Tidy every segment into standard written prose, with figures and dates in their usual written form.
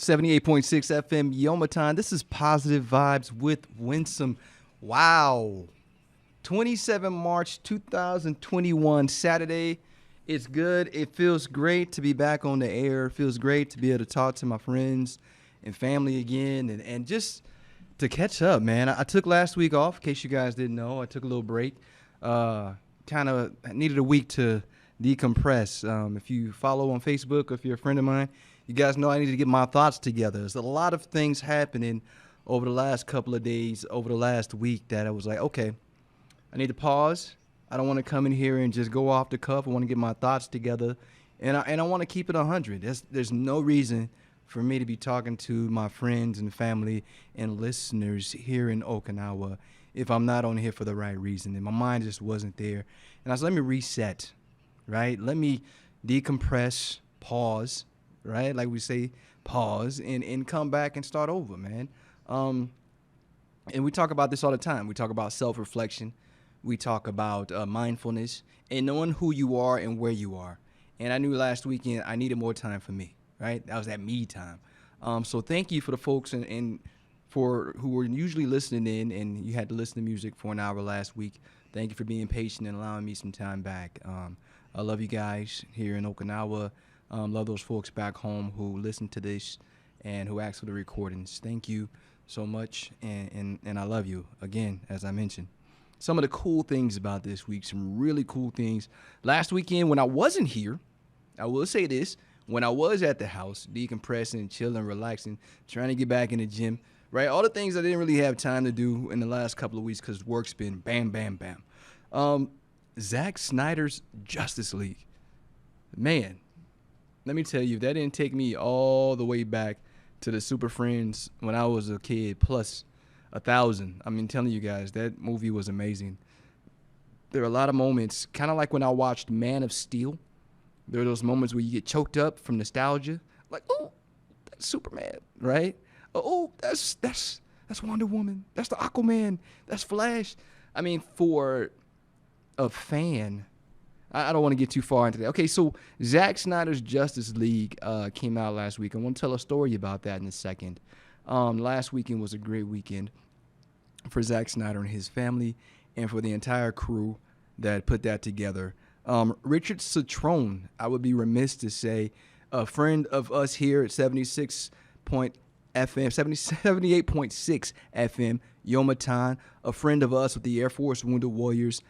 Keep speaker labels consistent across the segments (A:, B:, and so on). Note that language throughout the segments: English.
A: 78.6 FM Yomaton. This is Positive Vibes with Winsome. Wow. 27 March 2021, Saturday. It's good. It feels great to be back on the air. It feels great to be able to talk to my friends and family again and just to catch up, man. I took last week off, in case you guys didn't know. I took a little break. Kind of needed a week to decompress. If you follow on Facebook or if you're a friend of mine, you guys know I need to get my thoughts together. There's a lot of things happening over the last couple of days, over the last week that I was like, okay, I need to pause. I don't want to come in here and just go off the cuff. I want to get my thoughts together, and I want to keep it 100. There's no reason for me to be talking to my friends and family and listeners here in Okinawa if I'm not on here for the right reason. And my mind just wasn't there. And I was let me reset, right? Let me decompress, pause, right? Like we say, pause, and come back and start over, man. And we talk about this all the time. We talk about self-reflection. We talk about mindfulness and knowing who you are and where you are. And I knew last weekend I needed more time for me, right? That was that me time. So thank you for the folks and for who were usually listening in, and you had to listen to music for an hour last week. Thank you for being patient and allowing me some time back. I love you guys here in Okinawa. Love those folks back home who listen to this and who ask for the recordings. Thank you so much, and I love you again, as I mentioned. Some of the cool things about this week, some really cool things. Last weekend when I wasn't here, I will say this, when I was at the house, decompressing, chilling, relaxing, trying to get back in the gym, right? All the things I didn't really have time to do in the last couple of weeks because work's been bam, bam, bam. Zack Snyder's Justice League. Man, let me tell you, that didn't take me all the way back to the Super Friends when I was a kid, plus 1,000. I mean, telling you guys, that movie was amazing. There are a lot of moments, kind of like when I watched Man of Steel. There are those moments where you get choked up from nostalgia. Like, oh, that's Superman, right? Oh, that's Wonder Woman. That's the Aquaman. That's Flash. I mean, for a fan, I don't want to get too far into that. Okay, so Zack Snyder's Justice League came out last week. I want to tell a story about that in a second. Last weekend was a great weekend for Zack Snyder and his family and for the entire crew that put that together. Richard Citron, I would be remiss to say, a friend of us here at 78.6 FM, Yomaton, a friend of us with the Air Force Wounded Warriors.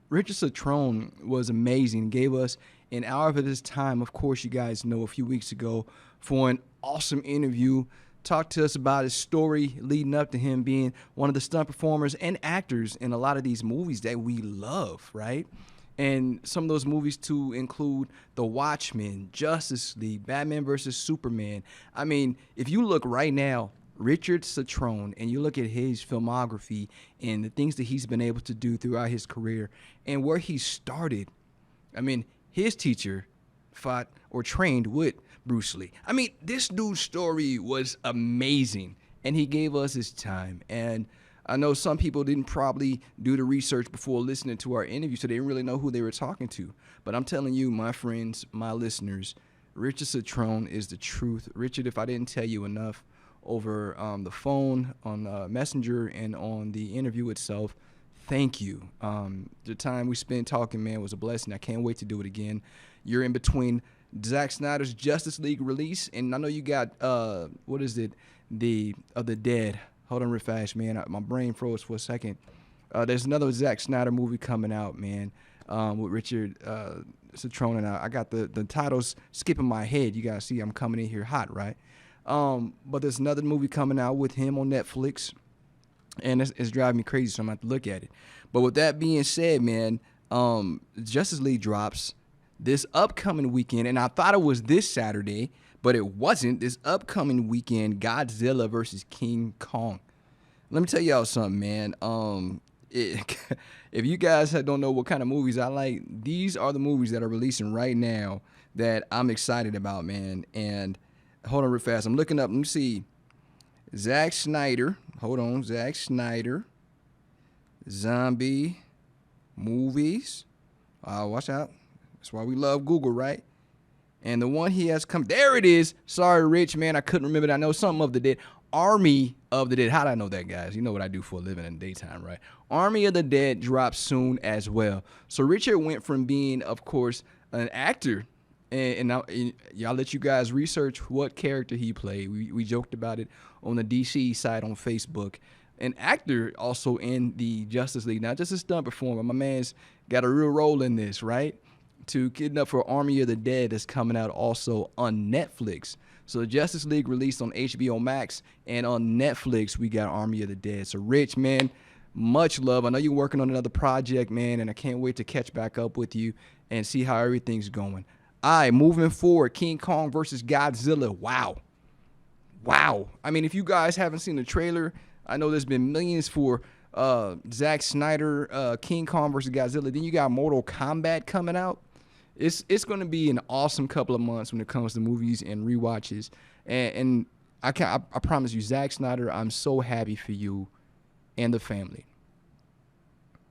A: Richard Citron was amazing, gave us an hour of his time, of course, you guys know, a few weeks ago, for an awesome interview. Talked to us about his story leading up to him being one of the stunt performers and actors in a lot of these movies that we love, right? And some of those movies, too, include The Watchmen, Justice League, Batman vs. Superman. I mean, if you look right now, Richard Citron, and you look at his filmography and the things that he's been able to do throughout his career and where he started, I mean, his teacher fought or trained with Bruce Lee. I mean, this dude's story was amazing, and he gave us his time. And I know some people didn't probably do the research before listening to our interview, so they didn't really know who they were talking to. But I'm telling you, my friends, my listeners, Richard Citron is the truth. Richard, if I didn't tell you enough over the phone, on Messenger, and on the interview itself, thank you. The time we spent talking, man, was a blessing. I can't wait to do it again. You're in between Zack Snyder's Justice League release, and I know you got, what is it, the Dead. Hold on real fast, man. My brain froze for a second. There's another Zack Snyder movie coming out, man, with Richard Citron, and I got the titles skipping my head. You guys see I'm coming in here hot, right? But there's another movie coming out with him on Netflix, and it's driving me crazy, so I'm going to have to look at it. But with that being said, man, Justice League drops this upcoming weekend, and I thought it was this Saturday, but it wasn't. This upcoming weekend, Godzilla versus King Kong. Let me tell y'all something, man. If you guys don't know what kind of movies I like, these are the movies that are releasing right now that I'm excited about, man. And hold on real fast. I'm looking up. Let me see. Zack Snyder. Hold on. Zack Snyder. Zombie movies. Watch out. That's why we love Google, right? And the one he has come, there it is. Sorry, Rich, man, I couldn't remember that. I know something of the Dead. Army of the Dead. How did I know that, guys? You know what I do for a living in the daytime, right? Army of the Dead drops soon as well. So Richard went from being, of course, an actor, and y'all let you guys research what character he played. We joked about it on the DC side on Facebook. An actor also in the Justice League, not just a stunt performer. My man's got a real role in this, right? To Kidnap for Army of the Dead that's coming out also on Netflix. So the Justice League released on HBO Max, and on Netflix we got Army of the Dead. So Rich, man, much love. I know you're working on another project, man, and I can't wait to catch back up with you and see how everything's going. All right, moving forward, King Kong versus Godzilla. Wow. I mean, if you guys haven't seen the trailer, I know there's been millions for Zack Snyder, King Kong versus Godzilla. Then you got Mortal Kombat coming out. It's going to be an awesome couple of months when it comes to movies and rewatches. And I promise you, Zack Snyder, I'm so happy for you and the family.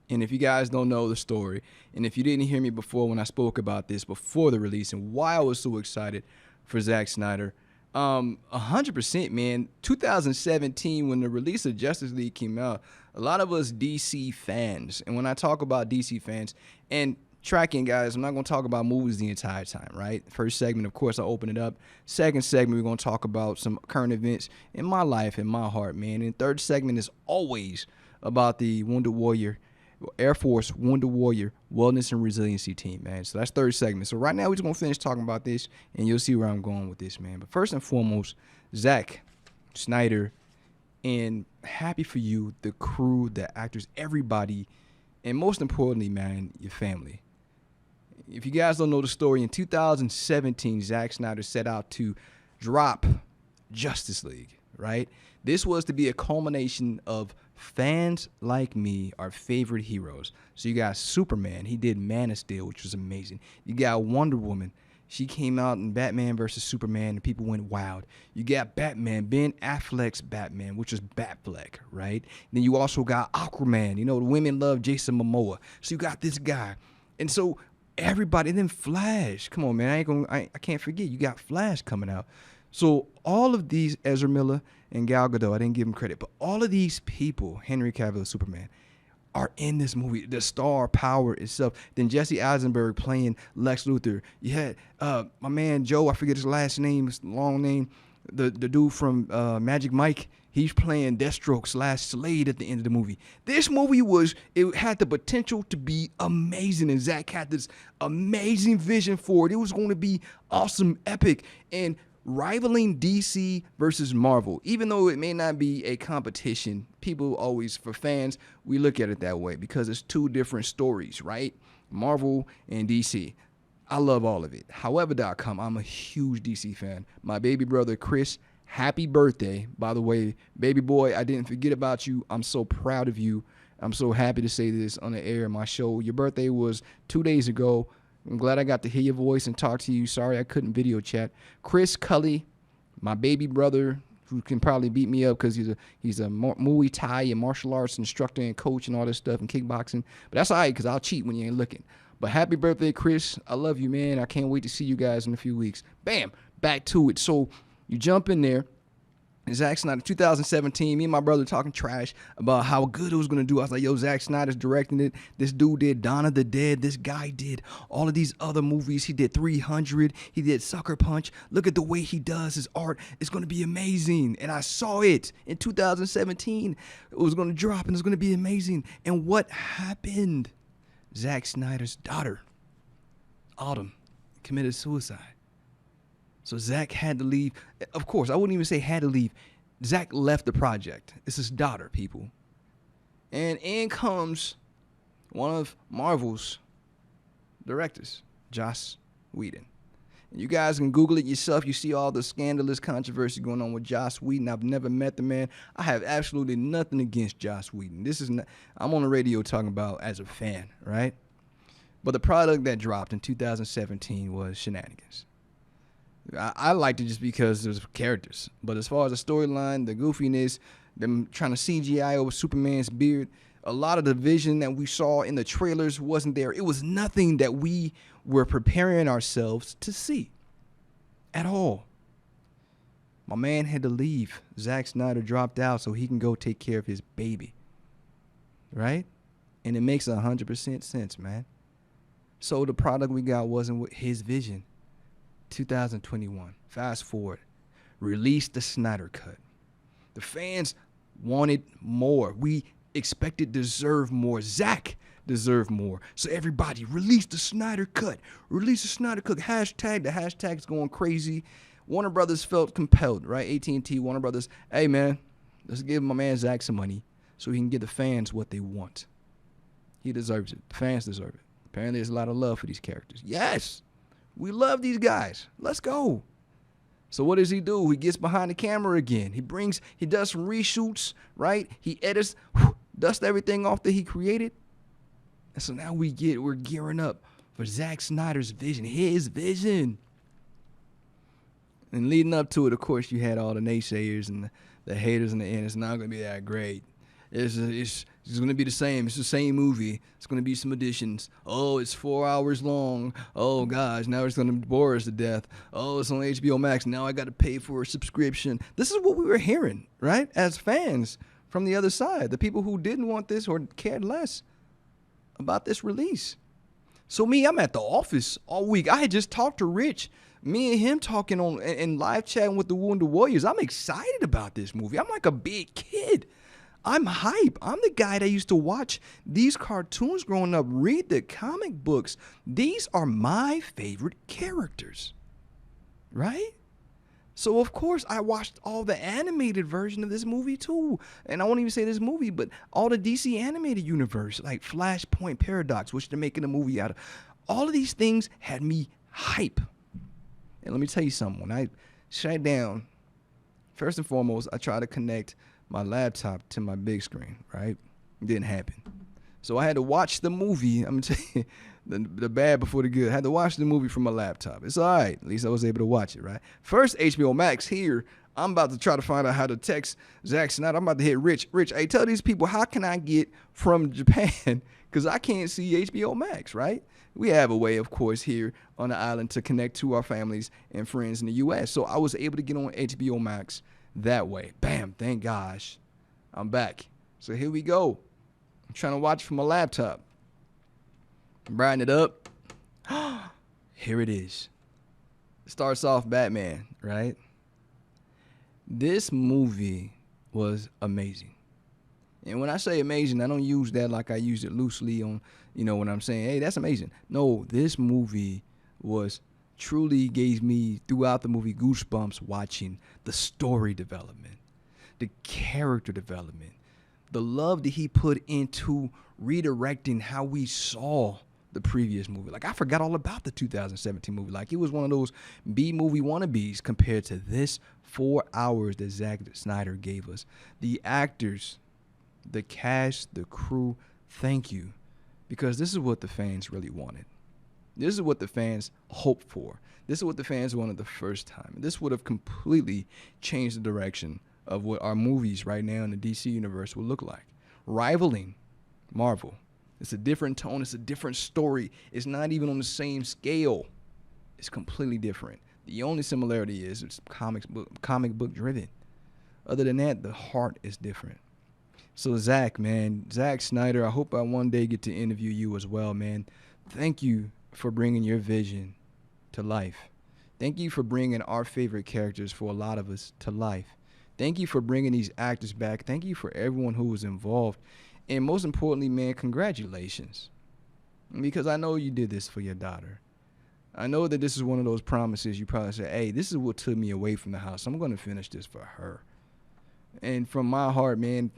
A: And if you guys don't know the story, and if you didn't hear me before when I spoke about this before the release and why I was so excited for Zack Snyder, 100%, man. 2017, when the release of Justice League came out, a lot of us DC fans, and when I talk about DC fans, and tracking, guys, I'm not going to talk about movies the entire time, right? First segment, of course, I'll open it up. Second segment, we're going to talk about some current events in my life, in my heart, man. And third segment is always about the Wounded Warrior, Air Force Wounded Warrior Wellness and Resiliency Team, man. So that's third segment. So right now, we're just going to finish talking about this, and you'll see where I'm going with this, man. But first and foremost, Zack Snyder, and happy for you, the crew, the actors, everybody, and most importantly, man, your family. If you guys don't know the story, in 2017, Zack Snyder set out to drop Justice League, right? This was to be a culmination of fans like me, our favorite heroes. So you got Superman. He did Man of Steel, which was amazing. You got Wonder Woman. She came out in Batman versus Superman, and people went wild. You got Batman, Ben Affleck's Batman, which was Batfleck, right? Then you also got Aquaman. You know, the women love Jason Momoa. So you got this guy. And so everybody, and then Flash. Come on, man. I can't forget. You got Flash coming out. So all of these, Ezra Miller and Gal Gadot, I didn't give them credit, but all of these people, Henry Cavill, Superman, are in this movie. The star power itself. Then Jesse Eisenberg playing Lex Luthor. You had my man Joe, I forget his last name, his long name, the dude from Magic Mike. He's playing Deathstroke / Slade at the end of the movie. This movie it had the potential to be amazing, and Zack had this amazing vision for it. It was going to be awesome, epic, and rivaling DC versus Marvel. Even though it may not be a competition, people always, for fans, we look at it that way because it's two different stories, right? Marvel and DC. I love all of it. However.com, I'm a huge DC fan. My baby brother, Chris, happy birthday. By the way, baby boy, I didn't forget about you. I'm so proud of you. I'm so happy to say this on the air of my show. Your birthday was 2 days ago. I'm glad I got to hear your voice and talk to you. Sorry I couldn't video chat. Chris Cully, my baby brother, who can probably beat me up because he's a Muay Thai and martial arts instructor and coach and all this stuff and kickboxing. But that's all right because I'll cheat when you ain't looking. But happy birthday, Chris. I love you, man. I can't wait to see you guys in a few weeks. Bam, back to it. So you jump in there. Zack Snyder, 2017, me and my brother talking trash about how good it was going to do. I was like, yo, Zack Snyder's directing it. This dude did Dawn of the Dead. This guy did all of these other movies. He did 300. He did Sucker Punch. Look at the way he does his art. It's going to be amazing. And I saw it in 2017. It was going to drop and it's going to be amazing. And what happened? Zack Snyder's daughter, Autumn, committed suicide. So Zack had to leave. Of course, I wouldn't even say had to leave. Zack left the project. It's his daughter, people. And in comes one of Marvel's directors, Joss Whedon. And you guys can Google it yourself. You see all the scandalous controversy going on with Joss Whedon. I've never met the man. I have absolutely nothing against Joss Whedon. This is not, I'm on the radio talking about as a fan, right? But the product that dropped in 2017 was shenanigans. I liked it just because there's characters. But as far as the storyline, the goofiness, them trying to CGI over Superman's beard, a lot of the vision that we saw in the trailers wasn't there. It was nothing that we were preparing ourselves to see. at all. My man had to leave. Zack Snyder dropped out so he can go take care of his baby. Right? And it makes 100% sense, man. So the product we got wasn't with his vision. 2021. Fast forward. Release the Snyder Cut. The fans wanted more. We expected deserve more. Zack deserved more. So everybody, release the Snyder Cut. Release the Snyder Cut. Hashtag. The hashtag's going crazy. Warner Brothers felt compelled, right? AT&T, Warner Brothers. Hey, man, let's give my man Zack some money so he can give the fans what they want. He deserves it. The fans deserve it. Apparently, there's a lot of love for these characters. Yes, we love these guys. Let's go. So what does he do? He gets behind the camera again. He does some reshoots, right? He edits, dusts everything off that he created. And so now we're gearing up for Zack Snyder's vision, his vision. And leading up to it, of course, you had all the naysayers and the haters in the end. It's not going to be that great. It's going to be the same. It's the same movie. It's going to be some additions. Oh, it's 4 hours long. Oh, gosh, now it's going to bore us to death. Oh, it's on HBO Max. Now I got to pay for a subscription. This is what we were hearing, right, as fans from the other side, the people who didn't want this or cared less about this release. So me, I'm at the office all week. I had just talked to Rich. Me and him talking on and live chatting with the Wounded Warriors. I'm excited about this movie. I'm like a big kid. I'm hype. I'm the guy that used to watch these cartoons growing up, read the comic books. These are my favorite characters, right? So, of course, I watched all the animated version of this movie, too. And I won't even say this movie, but all the DC animated universe, like Flashpoint Paradox, which they're making a movie out of. All of these things had me hype. And let me tell you something. When I sat down, first and foremost, I tried to connect my laptop to my big screen, right? It didn't happen. So I had to watch the movie. I'm going to tell you, the bad before the good. I had to watch the movie from my laptop. It's all right. At least I was able to watch it, right? First, HBO Max here. I'm about to try to find out how to text Zack Snyder. I'm about to hit Rich. Rich, hey, tell these people, how can I get from Japan? Because I can't see HBO Max, right? We have a way, of course, here on the island to connect to our families and friends in the U.S. So I was able to get on HBO Max that way. Bam, thank gosh. I'm back. So here we go. I'm trying to watch from my laptop. Brighten it up. Here it is. It starts off Batman, right? This movie was amazing. And when I say amazing, I don't use that like I use it loosely on, when I'm saying, hey, that's amazing. No, this movie truly gave me, throughout the movie, goosebumps watching the story development, the character development, the love that he put into redirecting how we saw the previous movie. Like, I forgot all about the 2017 movie. Like, it was one of those B-movie wannabes compared to this 4 hours that Zack Snyder gave us. The actors, the cast, the crew, thank you. Because this is what the fans really wanted. This is what the fans hoped for. This is what the fans wanted the first time. This would have completely changed the direction of what our movies right now in the DC universe will look like. Rivaling Marvel. It's a different tone. It's a different story. It's not even on the same scale. It's completely different. The only similarity is it's comic book driven. Other than that, the heart is different. So Zack, man, Zack Snyder, I hope I one day get to interview you as well, man. Thank you for bringing your vision to life. Thank you for bringing our favorite characters for a lot of us to life. Thank you for bringing these actors back. Thank you for everyone who was involved. And most importantly, man, congratulations. Because I know you did this for your daughter. I know that this is one of those promises you probably say, hey, this is what took me away from the house. I'm going to finish this for her. And from my heart, man,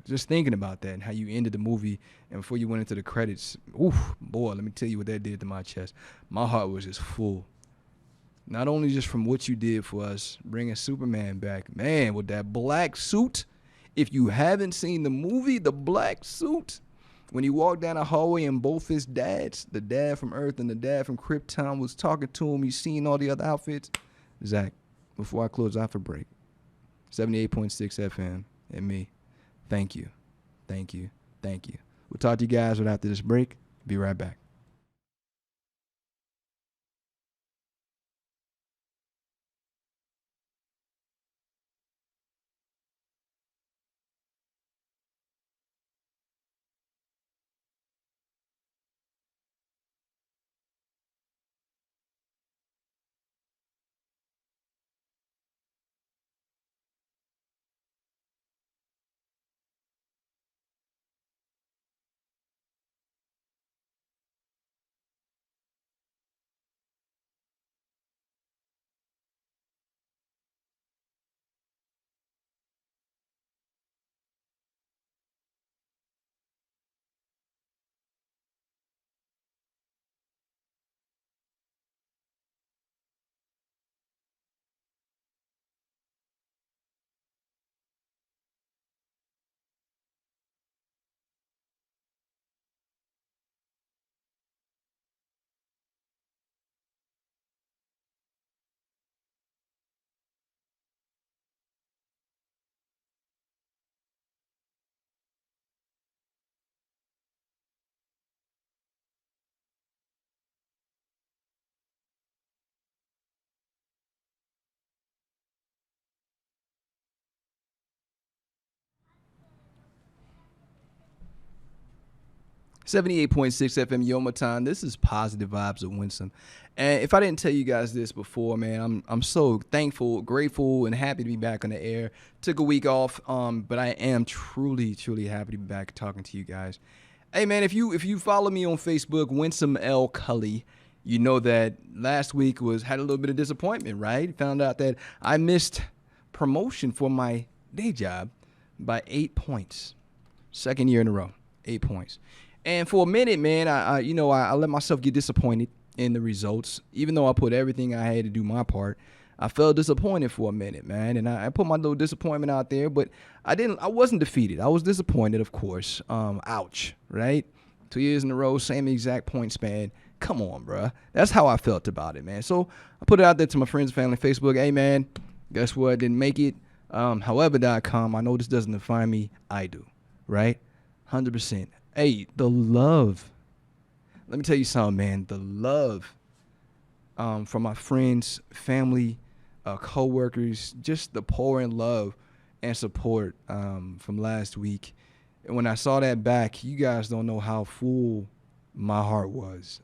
A: just thinking about that and how you ended the movie and before you went into the credits, oof, boy, let me tell you what that did to my chest. My heart was just full. Not only just from what you did for us, bringing Superman back, man, with that black suit. If you haven't seen the movie, the black suit, when he walked down the hallway and both his dads, the dad from Earth and the dad from Krypton, was talking to him, he's seen all the other outfits. Zack, before I close out for break, 78.6 FM and me, thank you, thank you, thank you. We'll talk to you guys right after this break. Be right back. 78.6 FM Yomaton. This is Positive Vibes of Winsome. And if I didn't tell you guys this before, man, I'm so thankful, grateful, and happy to be back on the air. Took a week off, but I am truly, truly happy to be back talking to you guys. Hey, man, if you follow me on Facebook, Winsome L. Cully, you know that last week had a little bit of disappointment, right? Found out that I missed promotion for my day job by 8 points. Second year in a row, 8 points. And for a minute, man, I let myself get disappointed in the results. Even though I put everything I had to do my part, I felt disappointed for a minute, man. And I put my little disappointment out there, but I wasn't defeated. I was disappointed, of course. Ouch, right? 2 years in a row, same exact point span. Come on, bruh. That's how I felt about it, man. So I put it out there to my friends, family, Facebook. Hey, man, guess what? Didn't make it. However.com. I know this doesn't define me. I do, right? 100%. Hey, the love. Let me tell you something, man. The love from my friends, family, co-workers, just the pouring love and support from last week. And when I saw that back, you guys don't know how full my heart was.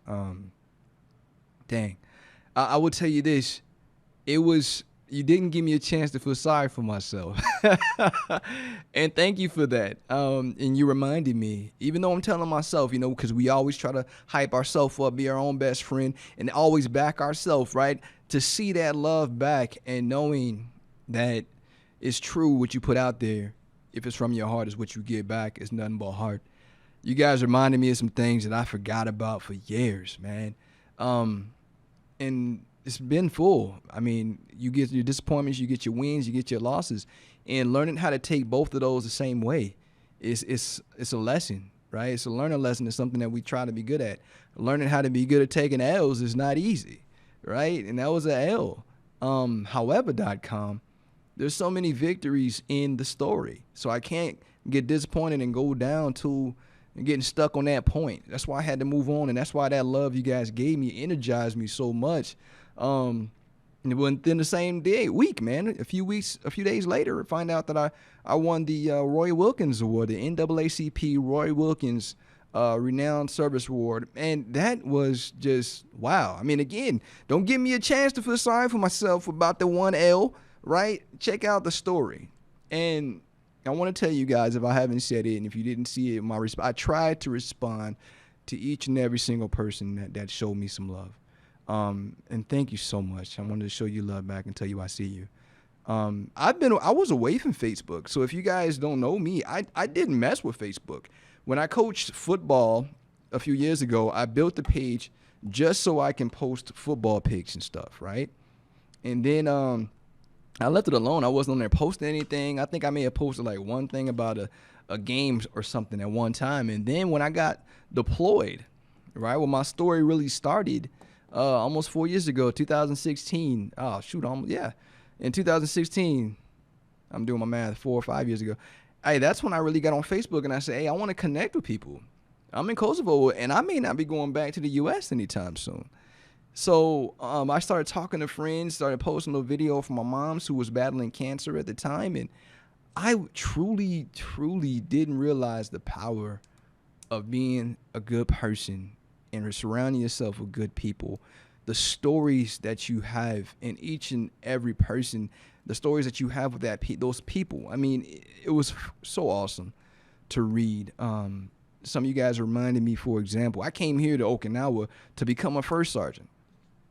A: Dang. I will tell you this. You didn't give me a chance to feel sorry for myself. And thank you for that. And you reminded me, even though I'm telling myself, because we always try to hype ourselves up, be our own best friend, and always back ourselves, right? To see that love back and knowing that it's true what you put out there, if it's from your heart, is what you get back. It's nothing but heart. You guys reminded me of some things that I forgot about for years, man. And it's been full. I mean, you get your disappointments, you get your wins, you get your losses, and learning how to take both of those the same way it's a lesson, right? It's a learning lesson. It's something that we try to be good at. Learning how to be good at taking L's is not easy, right? And that was an L. However.com, there's so many victories in the story, so I can't get disappointed and go down to getting stuck on that point. That's why I had to move on, and that's why that love you guys gave me energized me so much. And within the same week, man, a few days later, I find out that I won the Roy Wilkins Award, the NAACP Roy Wilkins Renowned Service Award. And that was just, wow. I mean, again, don't give me a chance to feel sorry for myself about the 1L, right? Check out the story. And I want to tell you guys, if I haven't said it, and if you didn't see it, I tried to respond to each and every single person that showed me some love. And thank you so much. I wanted to show you love back and tell you I see you. I was away from Facebook. So if you guys don't know me, I didn't mess with Facebook. When I coached football a few years ago, I built the page just so I can post football pics and stuff, right? And then I left it alone. I wasn't on there posting anything. I think I may have posted like one thing about a game or something at one time. And then when I got deployed, right, when my story really started, almost 4 years ago, 2016. Oh, shoot, in 2016, I'm doing my math, 4 or 5 years ago. Hey, that's when I really got on Facebook and I said, hey, I want to connect with people. I'm in Kosovo, and I may not be going back to the U.S. anytime soon. So I started talking to friends, started posting a video from my mom's who was battling cancer at the time, and I truly, truly didn't realize the power of being a good person and surrounding yourself with good people. The stories that you have in each and every person, the stories that you have with those people. I mean, it was so awesome to read. Some of you guys reminded me, for example, I came here to Okinawa to become a first sergeant.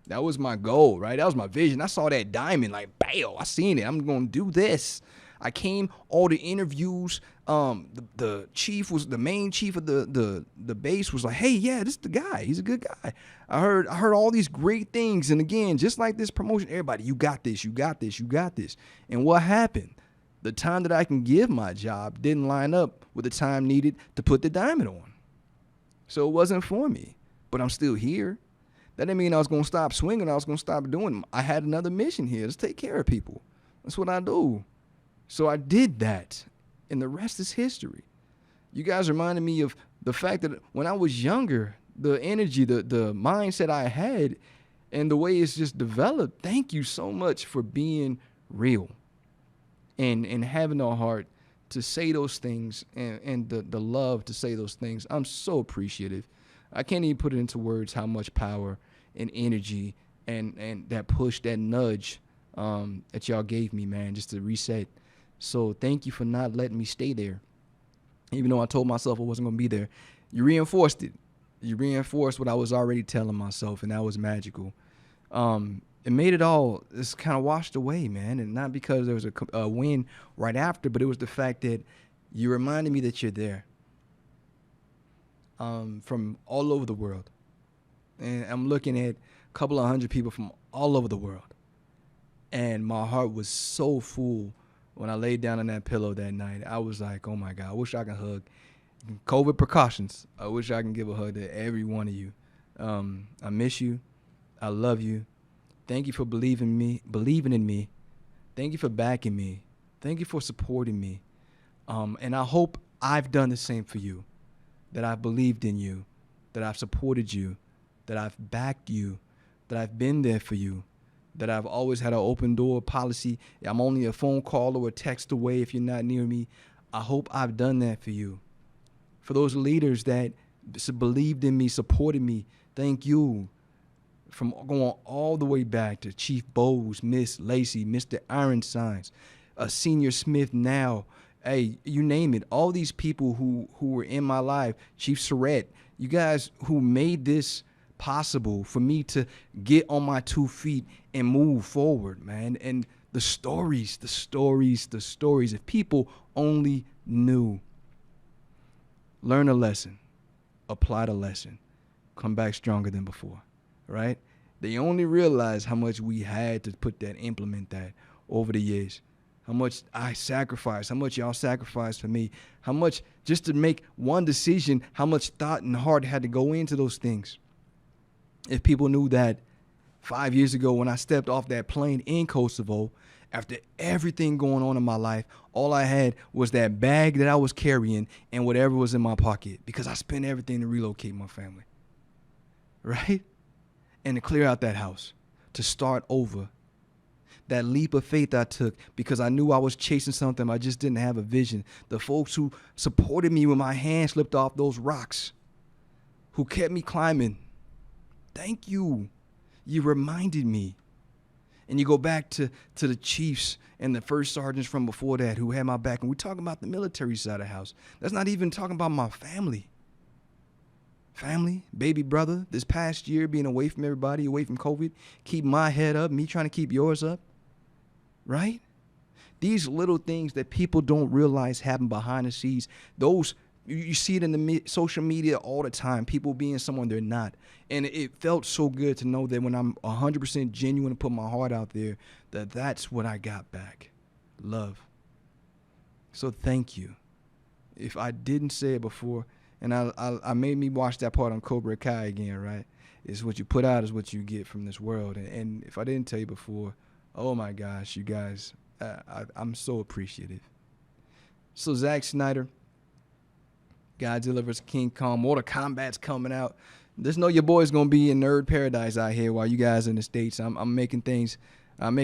A: That was my goal, right? That was my vision. I saw that diamond, like, bam, I seen it. I'm going to do this. I came, all the interviews, the chief was, the main chief of the base was like, hey, yeah, this is the guy. He's a good guy. I heard all these great things. And again, just like this promotion, everybody, you got this, you got this, you got this. And what happened? The time that I can give my job didn't line up with the time needed to put the diamond on. So it wasn't for me, but I'm still here. That didn't mean I was going to stop swinging. I was going to stop doing. I had another mission here. Let's take care of people. That's what I do. So I did that, and the rest is history. You guys reminded me of the fact that when I was younger, the energy, the mindset I had, and the way it's just developed. Thank you so much for being real and having a heart to say those things and the love to say those things. I'm so appreciative. I can't even put it into words how much power and energy and that push, that nudge that y'all gave me, man, just to reset. So thank you for not letting me stay there. Even though I told myself I wasn't going to be there, you reinforced it. You reinforced what I was already telling myself, and that was magical. It made it all just kind of washed away, man. And not because there was a win right after, but it was the fact that you reminded me that you're there from all over the world. And I'm looking at a couple of hundred people from all over the world. And my heart was so full when I laid down on that pillow that night. I was like, oh, my God, I wish I could hug. COVID precautions. I wish I can give a hug to every one of you. I miss you. I love you. Thank you for believing in me. Thank you for backing me. Thank you for supporting me. And I hope I've done the same for you, that I've believed in you, that I've supported you, that I've backed you, that I've been there for you, that I've always had an open door policy. I'm only a phone call or a text away if you're not near me. I hope I've done that for you. For those leaders that believed in me, supported me, thank you. From going all the way back to Chief Bowes, Miss Lacey, Mr. Ironsides, Senior Smith now, hey, you name it. All these people who were in my life, Chief Surratt, you guys who made this possible for me to get on my 2 feet and move forward, man. And the stories. If people only knew. Learn a lesson. Apply the lesson. Come back stronger than before. Right? They only realize how much we had to implement that over the years. How much I sacrificed, how much y'all sacrificed for me, how much just to make one decision, how much thought and heart had to go into those things. If people knew that 5 years ago when I stepped off that plane in Kosovo, after everything going on in my life, all I had was that bag that I was carrying and whatever was in my pocket because I spent everything to relocate my family. Right? And to clear out that house, to start over. That leap of faith I took because I knew I was chasing something. I just didn't have a vision. The folks who supported me when my hand slipped off those rocks, who kept me climbing. Thank you. You reminded me. And you go back to the chiefs and the first sergeants from before that who had my back. And we're talking about the military side of the house. That's not even talking about my family. Family, baby brother, this past year being away from everybody, away from COVID, keep my head up, me trying to keep yours up, right? These little things that people don't realize happen behind the scenes, those, you see it in the social media all the time, people being someone they're not. And it felt so good to know that when I'm 100% genuine and put my heart out there, that's what I got back, love. So thank you. If I didn't say it before, and I made me watch that part on Cobra Kai again, right? It's what you put out is what you get from this world. And if I didn't tell you before, oh my gosh, you guys, I'm so appreciative. So Zack Snyder, Godzilla vs. King Kong, Mortal Kombat's coming out. Just know your boy's going to be in nerd paradise out here while you guys in the States. I'm making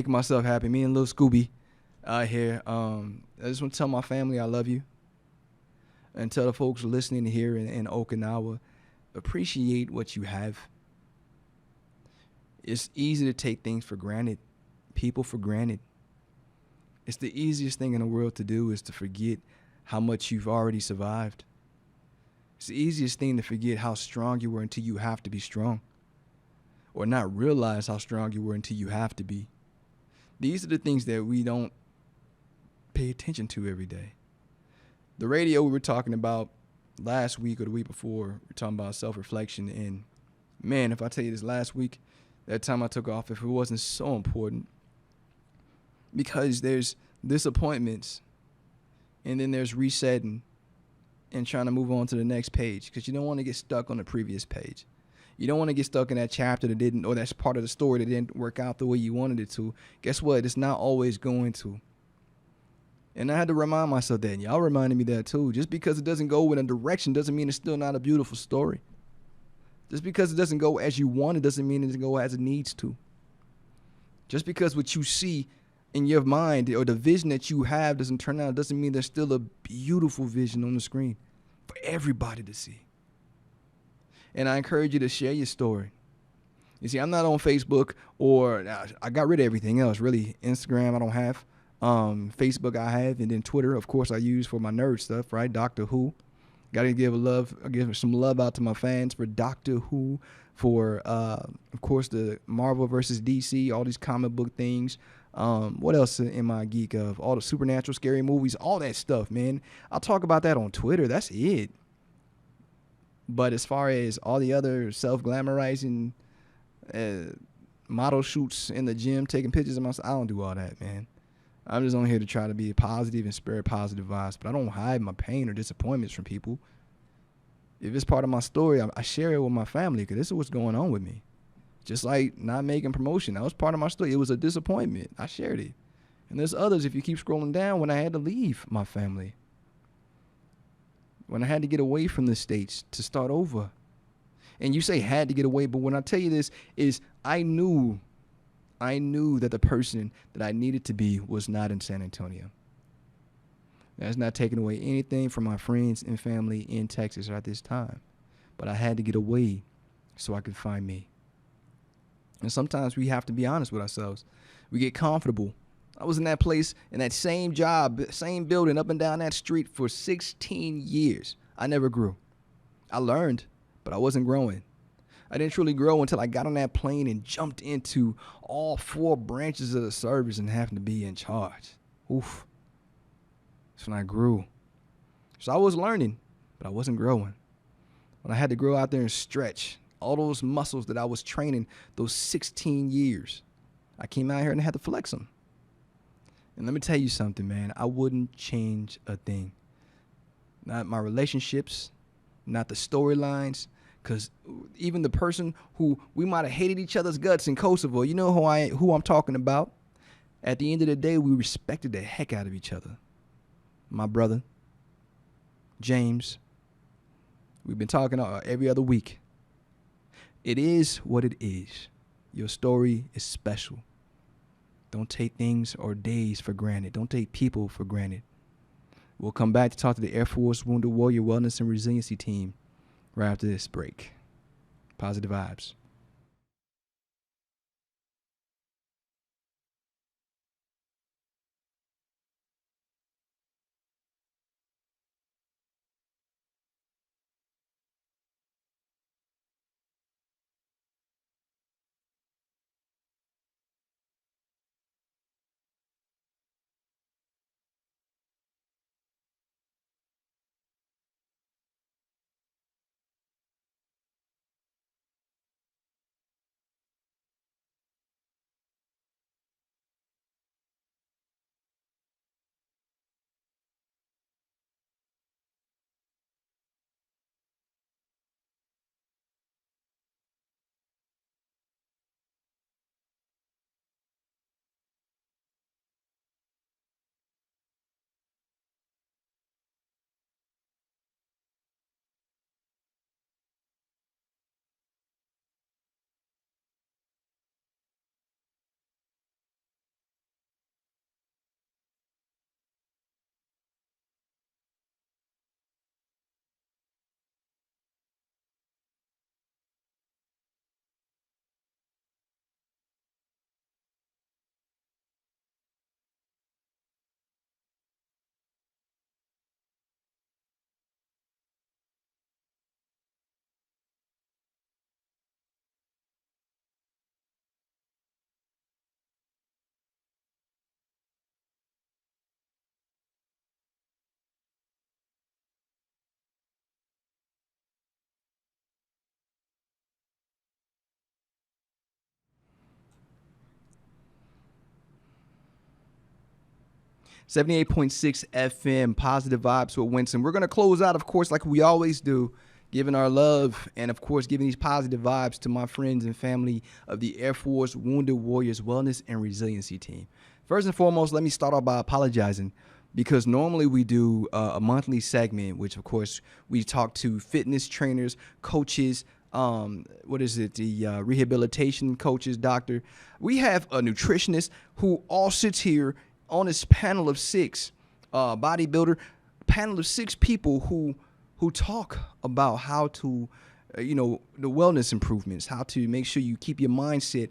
A: myself happy. Me and little Scooby out here. I just want to tell my family I love you. And tell the folks listening here in Okinawa, appreciate what you have. It's easy to take things for granted, people for granted. It's the easiest thing in the world to do is to forget how much you've already survived. It's the easiest thing to forget how strong you were until you have to be strong. Or not realize how strong you were until you have to be. These are the things that we don't pay attention to every day. The radio we were talking about last week or the week before, we were talking about self-reflection. And, man, if I tell you this last week, that time I took off, if it wasn't so important, because there's disappointments and then there's resetting and trying to move on to the next page because you don't want to get stuck on the previous page. You don't want to get stuck in that chapter that didn't, or that's part of the story that didn't work out the way you wanted it to. Guess what? It's not always going to. And I had to remind myself that. And y'all reminded me that too. Just because it doesn't go in a direction doesn't mean it's still not a beautiful story. Just because it doesn't go as you want it doesn't mean it doesn't go as it needs to. Just because what you see in your mind or the vision that you have doesn't turn out, doesn't mean there's still a beautiful vision on the screen for everybody to see. And I encourage you to share your story. You see, I'm not on Facebook, or I got rid of everything else, really. Instagram, I don't have. Facebook, I have. And then Twitter, of course, I use for my nerd stuff, right? Doctor Who. Got to give some love out to my fans for Doctor Who, for, of course, the Marvel versus DC, all these comic book things. What else am I a geek of? All the supernatural, scary movies, all that stuff, man. I'll talk about that on Twitter. That's it. But as far as all the other self-glamorizing model shoots in the gym, taking pictures of myself, I don't do all that, man. I'm just on here to try to be positive and spread positive vibes, but I don't hide my pain or disappointments from people. If it's part of my story, I share it with my family because this is what's going on with me. Just like not making promotion, that was part of my story. It was a disappointment. I shared it. And there's others, if you keep scrolling down, when I had to leave my family, when I had to get away from the States to start over. And you say had to get away, but when I tell you this is I knew that the person that I needed to be was not in San Antonio. That's not taking away anything from my friends and family in Texas at this time. But I had to get away so I could find me. And sometimes we have to be honest with ourselves. We get comfortable. I was in that place, in that same job, same building, up and down that street for 16 years. I never grew. I learned, but I wasn't growing. I didn't truly grow until I got on that plane and jumped into all 4 branches of the service and having to be in charge. Oof. That's when I grew. So I was learning, but I wasn't growing. When I had to grow out there and stretch all those muscles that I was training those 16 years, I came out here and I had to flex them. And let me tell you something, man. I wouldn't change a thing. Not my relationships, not the storylines, because even the person who we might have hated each other's guts in Kosovo, you know who I'm talking about. At the end of the day, we respected the heck out of each other. My brother, James, we've been talking every other week. It is what it is. Your story is special. Don't take things or days for granted. Don't take people for granted. We'll come back to talk to the Air Force Wounded Warrior Wellness and Resiliency Team right after this break. Positive vibes. .6 FM, Positive Vibes with Winston. We're going to close out, of course, like we always do, giving our love and, of course, giving these positive vibes to my friends and family of the Air Force Wounded Warriors Wellness and Resiliency Team. First and foremost, let me start off by apologizing because normally we do a monthly segment, which, of course, we talk to fitness trainers, coaches, what is it? The rehabilitation coaches, doctor. We have a nutritionist who all sits here on this panel of 6, bodybuilder, panel of 6 people who talk about how to, the wellness improvements, how to make sure you keep your mindset,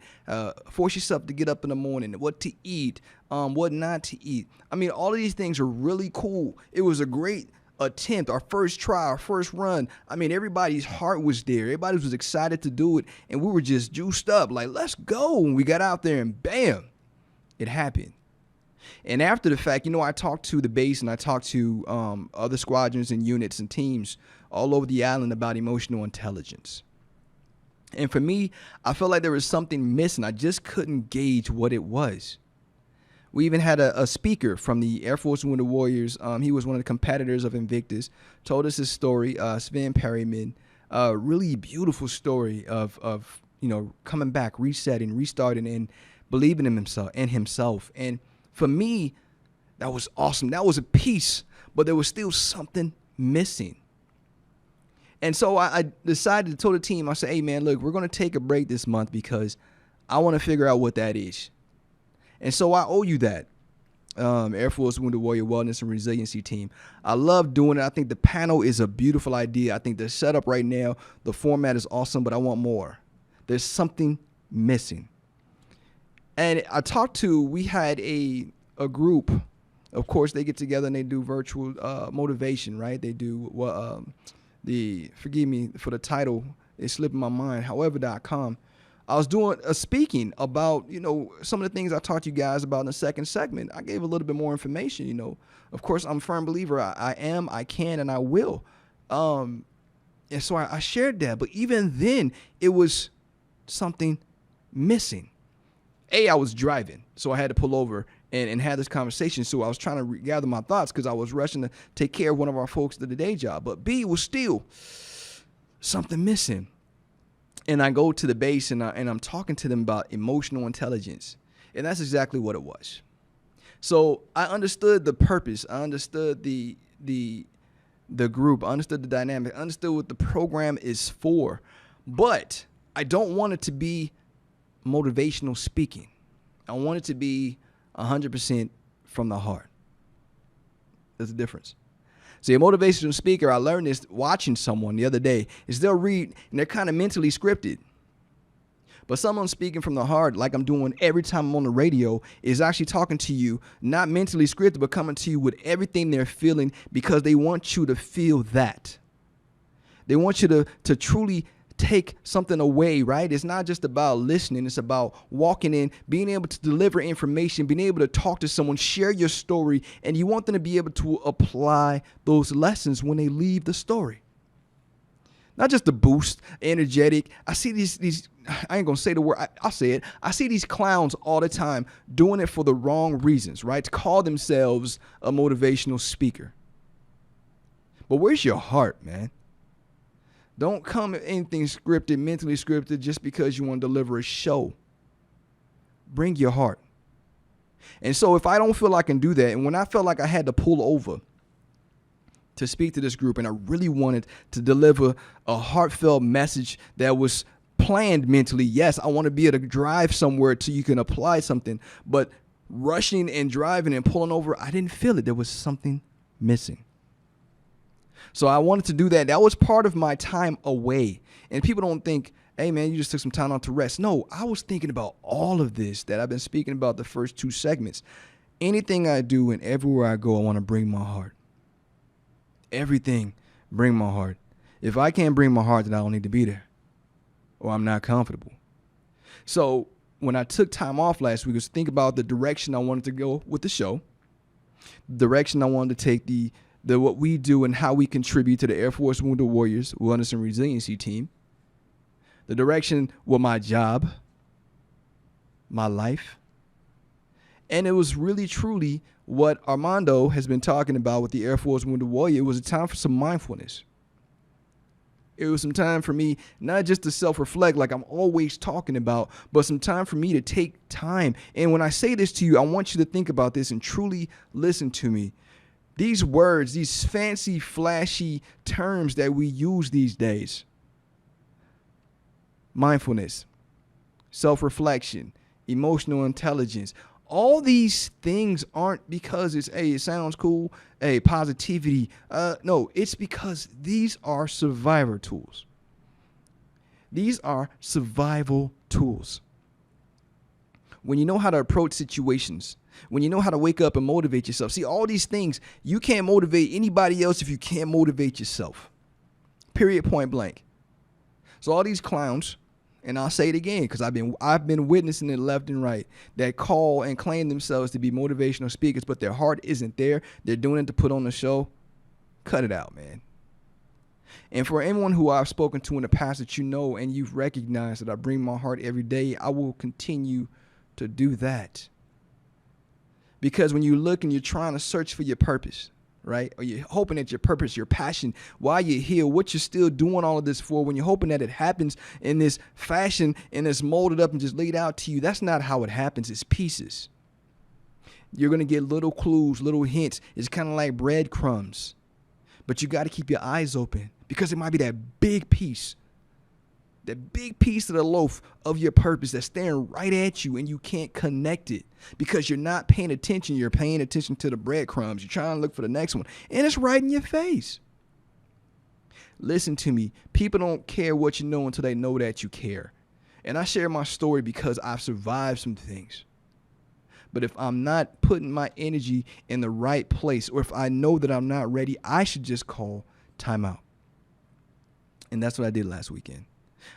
A: force yourself to get up in the morning, what to eat, what not to eat. I mean, all of these things are really cool. It was a great attempt, our first try, our first run. I mean, everybody's heart was there. Everybody was excited to do it, and we were just juiced up, like, let's go. And we got out there, and bam, it happened. And after the fact, I talked to the base and I talked to other squadrons and units and teams all over the island about emotional intelligence. And for me, I felt like there was something missing. I just couldn't gauge what it was. We even had a speaker from the Air Force Wounded Warriors. He was one of the competitors of Invictus, told us his story, Sven Perryman. Really beautiful story of coming back, resetting, restarting, and believing in himself. And for me, that was awesome. That was a piece, but there was still something missing. And so I decided to tell the team, I said, hey, man, look, we're going to take a break this month because I want to figure out what that is. And so I owe you that, Air Force Wounded Warrior Wellness and Resiliency Team. I love doing it. I think the panel is a beautiful idea. I think the setup right now, the format is awesome, but I want more. There's something missing. And we had a group, of course, they get together and they do virtual motivation, right? They do forgive me for the title, it's slipping my mind, however.com. I was doing a speaking about, some of the things I talked to you guys about in the second segment. I gave a little bit more information, Of course, I'm a firm believer. I am, I can, and I will. And so I shared that. But even then, it was something missing. I was driving, so I had to pull over and have this conversation. So I was trying to gather my thoughts because I was rushing to take care of one of our folks to the day job. But B was still something missing. And I go to the base and I'm talking to them about emotional intelligence. And that's exactly what it was. So I understood the purpose. I understood the group. I understood the dynamic. I understood what the program is for. But I don't want it to be motivational speaking. I want it to be 100% from the heart. There's a difference. See, a motivational speaker, I learned this watching someone the other day, is they'll read and they're kind of mentally scripted. But someone speaking from the heart, like I'm doing every time I'm on the radio, is actually talking to you, not mentally scripted, but coming to you with everything they're feeling because they want you to feel that. They want you to truly take something away, right? It's not just about listening. It's about walking in, being able to deliver information, being able to talk to someone, share your story, and you want them to be able to apply those lessons when they leave the story. Not just the boost, energetic. I see these I ain't going to say the word. I'll say it. I see these clowns all the time doing it for the wrong reasons, right? To call themselves a motivational speaker. But where's your heart, man? Don't come with anything scripted, mentally scripted, just because you want to deliver a show. Bring your heart. And so if I don't feel I can do that, and when I felt like I had to pull over to speak to this group, and I really wanted to deliver a heartfelt message that was planned mentally, yes, I want to be able to drive somewhere till you can apply something, but rushing and driving and pulling over, I didn't feel it. There was something missing. So I wanted to do that. That was part of my time away. And people don't think, hey, man, you just took some time out to rest. No, I was thinking about all of this that I've been speaking about the first 2 segments. Anything I do and everywhere I go, I want to bring my heart. Everything, bring my heart. If I can't bring my heart, then I don't need to be there, or I'm not comfortable. So when I took time off last week, was think about the direction I wanted to go with the show, the direction I wanted to take the what we do and how we contribute to the Air Force Wounded Warriors Wellness and Resiliency Team, the direction with my job, my life. And it was really, truly what Armando has been talking about with the Air Force Wounded Warrior. It was a time for some mindfulness. It was some time for me, not just to self-reflect like I'm always talking about, but some time for me to take time. And when I say this to you, I want you to think about this and truly listen to me. These words, these fancy, flashy terms that we use these days, mindfulness, self-reflection, emotional intelligence. All these things aren't because it's, hey, it sounds cool, hey, positivity. No, it's because these are survivor tools. These are survival tools. When you know how to approach situations, when you know how to wake up and motivate yourself. See, all these things, you can't motivate anybody else if you can't motivate yourself. Period, point blank. So all these clowns, and I'll say it again because I've been witnessing it left and right, that call and claim themselves to be motivational speakers, but their heart isn't there. They're doing it to put on the show. Cut it out, man. And for anyone who I've spoken to in the past that you know and you've recognized that I bring my heart every day, I will continue to do that. Because when you look and you're trying to search for your purpose, right? Or you're hoping that your purpose, your passion, why you're here, what you're still doing all of this for, when you're hoping that it happens in this fashion and it's molded up and just laid out to you, that's not how it happens. It's pieces. You're going to get little clues, little hints. It's kind of like breadcrumbs. But you got to keep your eyes open because it might be that big piece of the loaf of your purpose that's staring right at you and you can't connect it because you're not paying attention. You're paying attention to the breadcrumbs. You're trying to look for the next one and it's right in your face. Listen to me. People don't care what you know until they know that you care. And I share my story because I've survived some things. But if I'm not putting my energy in the right place, or if I know that I'm not ready, I should just call timeout. And that's what I did last weekend.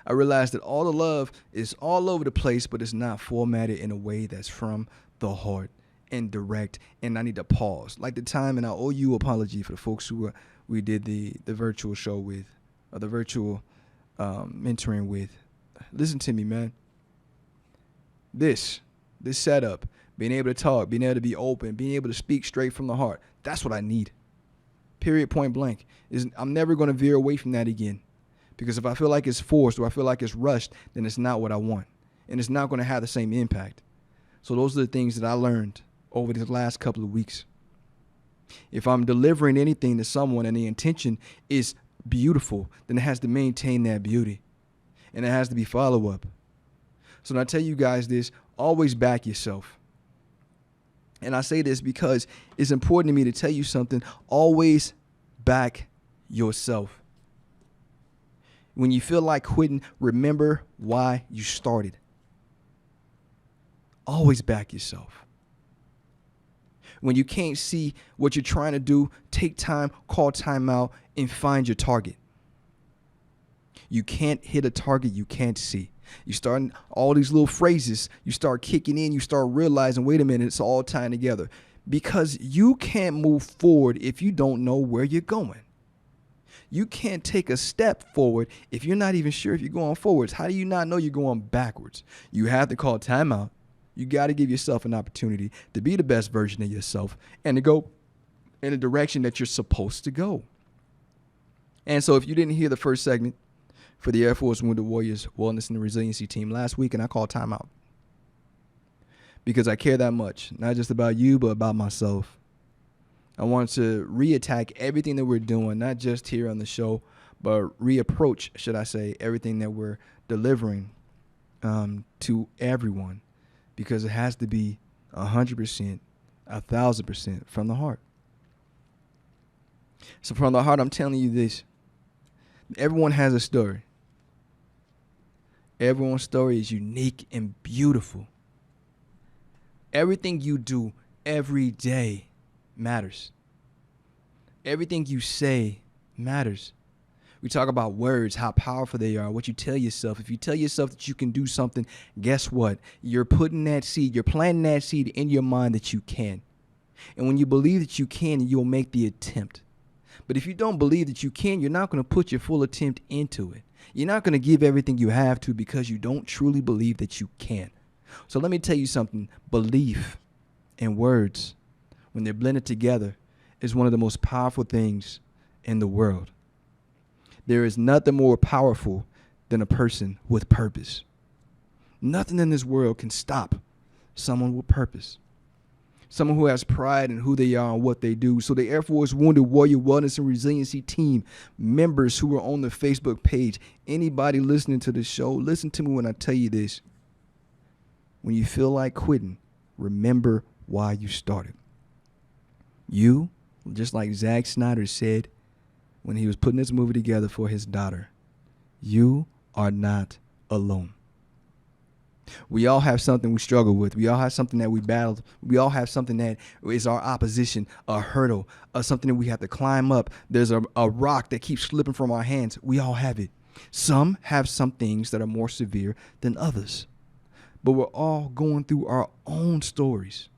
A: I realized that all the love is all over the place, but it's not formatted in a way that's from the heart and direct. And I need to pause. Like the time, and I owe you an apology for the folks who we did the virtual show with, or the virtual mentoring with. Listen to me, man. This setup, being able to talk, being able to be open, being able to speak straight from the heart, that's what I need. Period, point blank. I'm never going to veer away from that again. Because if I feel like it's forced or I feel like it's rushed, then it's not what I want. And it's not going to have the same impact. So those are the things that I learned over the last couple of weeks. If I'm delivering anything to someone and the intention is beautiful, then it has to maintain that beauty. And it has to be follow-up. So when I tell you guys this, always back yourself. And I say this because it's important to me to tell you something. Always back yourself. When you feel like quitting, remember why you started. Always back yourself. When you can't see what you're trying to do, take time, call time out, and find your target. You can't hit a target you can't see. You start all these little phrases, you start kicking in, you start realizing, wait a minute, it's all tying together. Because you can't move forward if you don't know where you're going. You can't take a step forward if you're not even sure if you're going forwards. How do you not know you're going backwards? You have to call timeout. You got to give yourself an opportunity to be the best version of yourself and to go in the direction that you're supposed to go. And so if you didn't hear the first segment for the Air Force Wounded Warriors Wellness and Resiliency Team last week, and I called timeout because I care that much, not just about you, but about myself. I want to reattack everything that we're doing, not just here on the show, but reapproach, should I say, everything that we're delivering to everyone, because it has to be 100%, 1,000% from the heart. So from the heart, I'm telling you this. Everyone has a story. Everyone's story is unique and beautiful. Everything you do every day matters. Everything you say matters. We talk about words, how powerful they are, what you tell yourself. If you tell yourself that you can do something, guess what? You're putting that seed, you're planting that seed in your mind that you can. And when you believe that you can, you'll make the attempt. But if you don't believe that you can, you're not going to put your full attempt into it. You're not going to give everything you have to because you don't truly believe that you can. So let me tell you something. Belief and words, when they're blended together, is one of the most powerful things in the world. There is nothing more powerful than a person with purpose. Nothing in this world can stop someone with purpose. someone who has pride in who they are and what they do. So the Air Force Wounded Warrior Wellness and Resiliency Team members who are on the Facebook page, anybody listening to the show, listen to me when I tell you this. When you feel like quitting, remember why you started. You, just like Zack Snyder said when he was putting this movie together for his daughter, you are not alone. We all have something we struggle with. We all have something that we battle. We all have something that is our opposition, a hurdle, something that we have to climb up. There's a rock that keeps slipping from our hands. We all have it. Some have some things that are more severe than others. But we're all going through our own stories.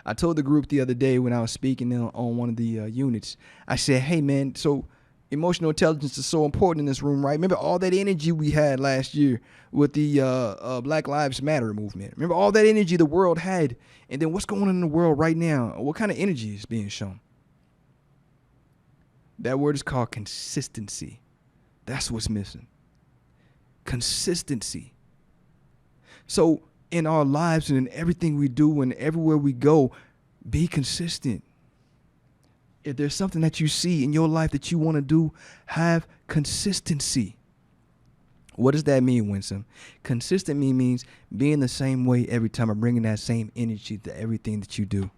A: I told the group the other day when I was speaking on one of the units, I said, hey, man, so emotional intelligence is so important in this room, right? Remember all that energy we had last year with the Black Lives Matter movement. Remember all that energy the world had. And then what's going on in the world right now? What kind of energy is being shown? That word is called consistency. That's what's missing. Consistency. So in our lives and in everything we do and everywhere we go, be consistent. If there's something that you see in your life that you want to do, have consistency. What does that mean, Winsome? Consistent means being the same way every time, or bringing that same energy to everything that you do.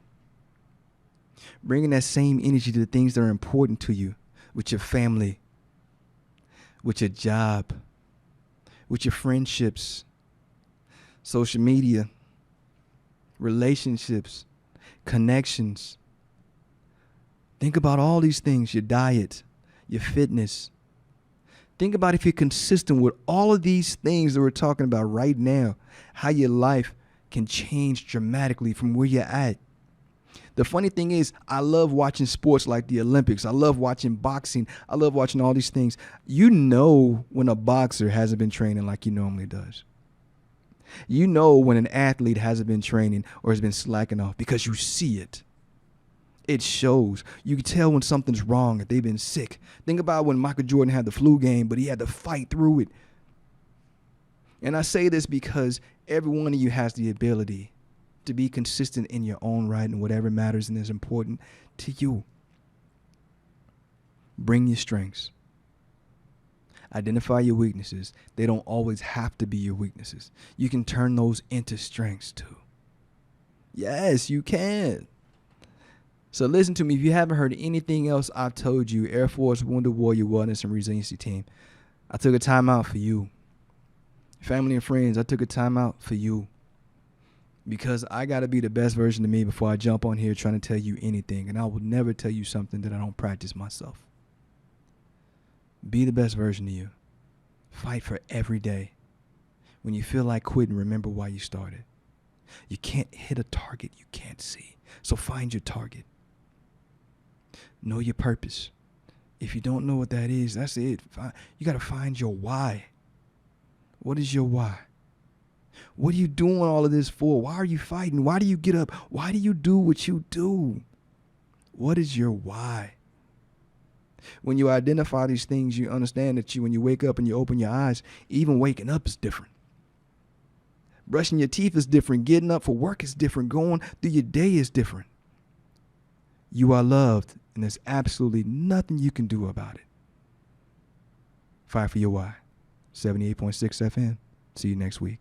A: Bringing that same energy to the things that are important to you, with your family, with your job, with your friendships, social media, relationships, connections. Think about all these things, your diet, your fitness. Think about if you're consistent with all of these things that we're talking about right now, how your life can change dramatically from where you're at. The funny thing is, I love watching sports like the Olympics. I love watching boxing. I love watching all these things. You know when a boxer hasn't been training like he normally does. You know when an athlete hasn't been training or has been slacking off because you see it. It shows. You can tell when something's wrong, if they've been sick. Think about when Michael Jordan had the flu game, but he had to fight through it. And I say this because every one of you has the ability to be consistent in your own right and whatever matters and is important to you. Bring your strengths. Identify your weaknesses. They don't always have to be your weaknesses. You can turn those into strengths too. Yes, you can. So listen to me. If you haven't heard anything else I've told you, Air Force Wounded Warrior Wellness and Resiliency Team, I took a time out for you. Family and friends, I took a time out for you. Because I got to be the best version of me before I jump on here trying to tell you anything. And I will never tell you something that I don't practice myself. Be the best version of you. Fight for every day. When you feel like quitting, remember why you started. You can't hit a target you can't see. So find your target. Know your purpose. If you don't know what that is, that's it. You got to find your why. What is your why? What are you doing all of this for? Why are you fighting? Why do you get up? Why do you do what you do? What is your why? When you identify these things, you understand that when you wake up and you open your eyes, even waking up is different. Brushing your teeth is different. Getting up for work is different. Going through your day is different. You are loved, and there's absolutely nothing you can do about it. Fight for your why. 78.6 FM. See you next week.